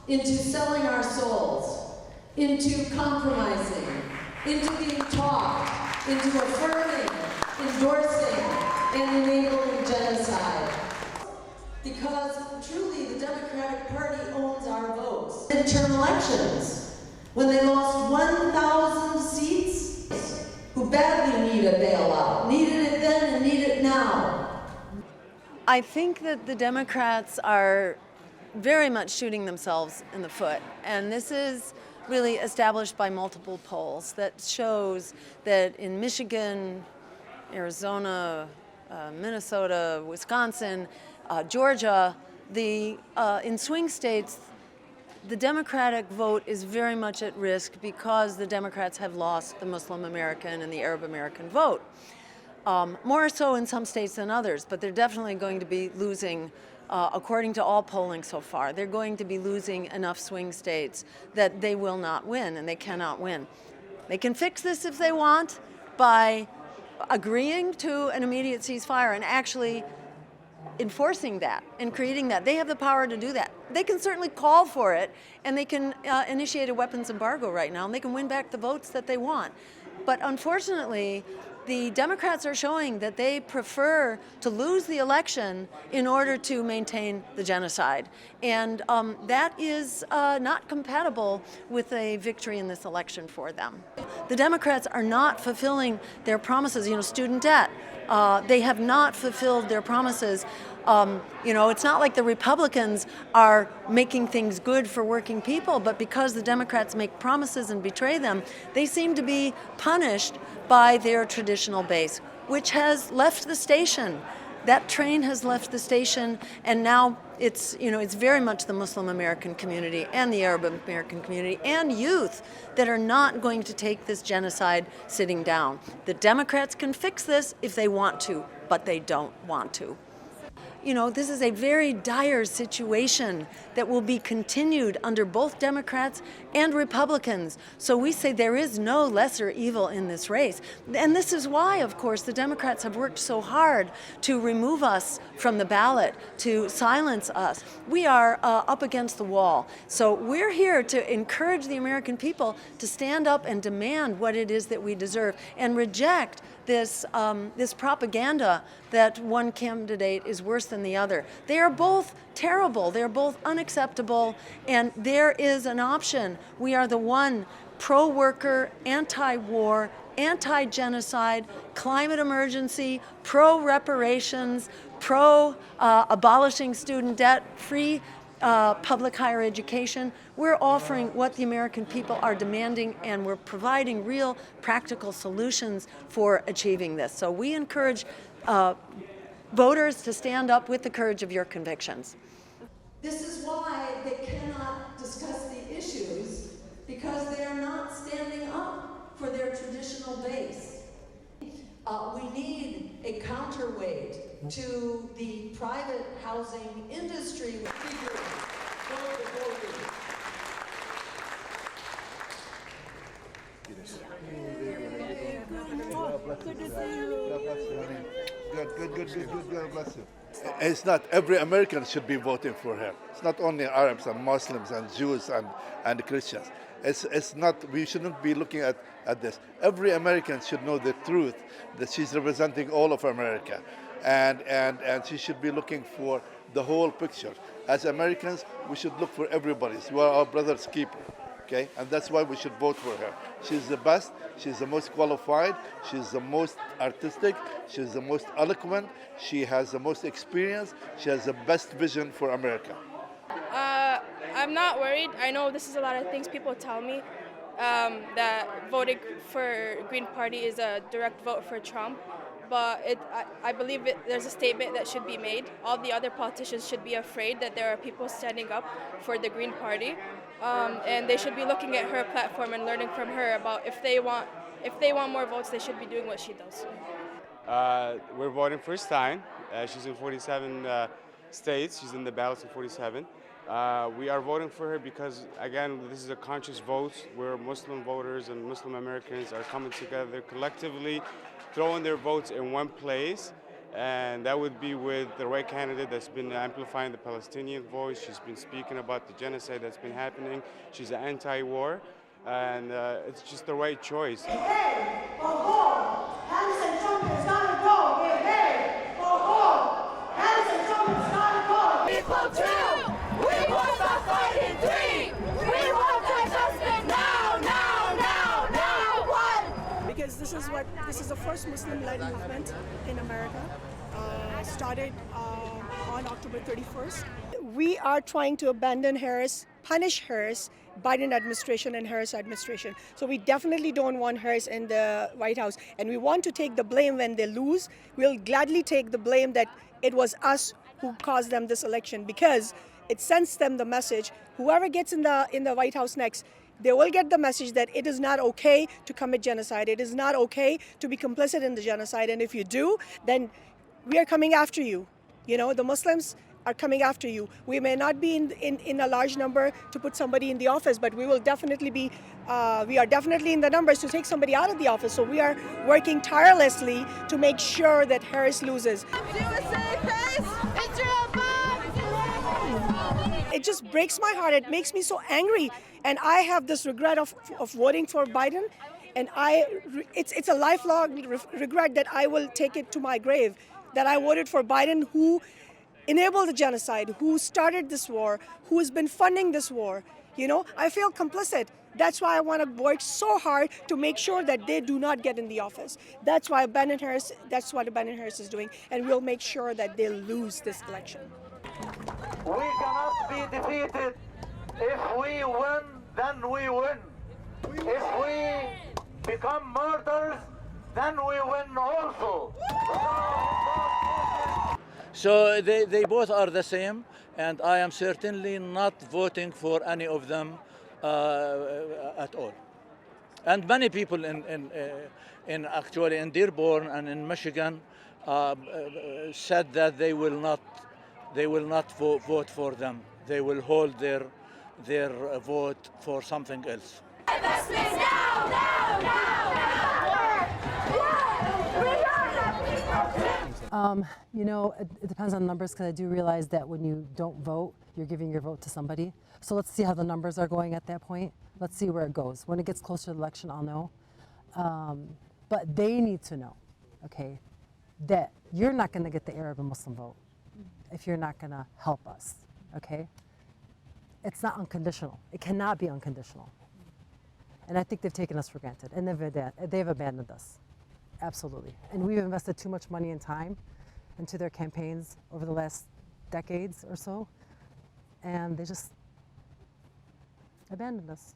into selling our souls, into compromising, into being taught, into affirming, endorsing, and enabling genocide. Because truly the Democratic Party owns our votes. Midterm elections, when they lost 1,000 seats, who badly need a bailout, needed it then and need it now. I think that the Democrats are very much shooting themselves in the foot, and this is really established by multiple polls that shows that in Michigan, Arizona, Minnesota, Wisconsin, Georgia, in swing states, the Democratic vote is very much at risk because the Democrats have lost the Muslim American and the Arab American vote. More so in some states than others, but they're definitely going to be losing, according to all polling so far, they're going to be losing enough swing states that they will not win, and they cannot win. They can fix this if they want by agreeing to an immediate ceasefire and actually enforcing that and creating that. They have the power to do that. They can certainly call for it, and they can initiate a weapons embargo right now, and they can win back the votes that they want. But unfortunately, the Democrats are showing that they prefer to lose the election in order to maintain the genocide. And that is not compatible with a victory in this election for them. The Democrats are not fulfilling their promises, student debt. They have not fulfilled their promises. It's not like the Republicans are making things good for working people, but because the Democrats make promises and betray them, they seem to be punished by their traditional base, which has left the station. That train has left the station, and now it's very much the Muslim American community and the Arab American community and youth that are not going to take this genocide sitting down. The Democrats can fix this if they want to, but they don't want to. This is a very dire situation that will be continued under both Democrats and Republicans. So we say there is no lesser evil in this race. And this is why, of course, the Democrats have worked so hard to remove us from the ballot, to silence us. We are up against the wall. So we're here to encourage the American people to stand up and demand what it is that we deserve and reject this propaganda that one candidate is worse than the other. They are both terrible, they're both unacceptable, and there is an option. We are the one pro-worker, anti-war, anti-genocide, climate emergency, pro-reparations, pro-abolishing student debt, free public higher education. We're offering what the American people are demanding, and we're providing real practical solutions for achieving this. So we encourage voters to stand up with the courage of your convictions. This is why they cannot discuss the issues, because they are not standing up for their traditional base. We need a counterweight to the private housing industry. Good. God bless you. It's not every American should be voting for her. It's not only Arabs and Muslims and Jews and Christians. It's not. We shouldn't be looking at this. Every American should know the truth that she's representing all of America, and she should be looking for the whole picture. As Americans, we should look for everybody. We are our brother's keeper. Okay, and that's why we should vote for her. She's the best, she's the most qualified, she's the most artistic, she's the most eloquent, she has the most experience, she has the best vision for America. I'm not worried. I know this is a lot of things people tell me, that voting for Green Party is a direct vote for Trump. But I believe there's a statement that should be made. All the other politicians should be afraid that there are people standing up for the Green Party, and they should be looking at her platform and learning from her about if they want more votes, they should be doing what she does. We're voting for Stein. She's in 47 states. She's in the ballots in 47. We are voting for her because, again, this is a conscious vote where Muslim voters and Muslim Americans are coming together collectively, throwing their votes in one place and that would be with the right candidate that's been amplifying the Palestinian voice. She's been speaking about the genocide that's been happening. She's anti-war, and it's just the right choice. Because this is the first Muslim-led movement in America, started on October 31st. We are trying to abandon Harris, punish Harris, Biden administration and Harris administration. So we definitely don't want Harris in the White House, and we want to take the blame when they lose. We'll gladly take the blame that it was us who caused them this election, because it sends them the message, whoever gets in the White House next, they will get the message that it is not okay to commit genocide. It is not okay to be complicit in the genocide. And if you do, then we are coming after you. You know, the Muslims are coming after you. We may not be in a large number to put somebody in the office, but we will definitely be, we are definitely in the numbers to take somebody out of the office. So we are working tirelessly to make sure that Harris loses. It just breaks my heart. It makes me so angry. And I have this regret of voting for Biden. And it's a lifelong regret that I will take it to my grave, that I voted for Biden, who enabled the genocide, who started this war, who has been funding this war. You know, I feel complicit. That's why I want to work so hard to make sure that they do not get in the office. That's why that's what Biden Harris is doing. And we'll make sure that they lose this election. We cannot be defeated. If we win, then we win. If we become martyrs, then we win also. So they both are the same, and I am certainly not voting for any of them at all. And many people in actually in Dearborn and in Michigan said that they will not vote for them. They will hold their vote for something else. You know, it depends on the numbers, because I do realize that when you don't vote, you're giving your vote to somebody. So let's see how the numbers are going at that point. Let's see where it goes. When it gets closer to the election, I'll know. But they need to know, okay, that you're not going to get the Arab and Muslim vote if you're not going to help us, okay? It's not unconditional. It cannot be unconditional. And I think they've taken us for granted, and they've abandoned us. Absolutely. And we've invested too much money and time into their campaigns over the last decades or so, and they just abandoned us.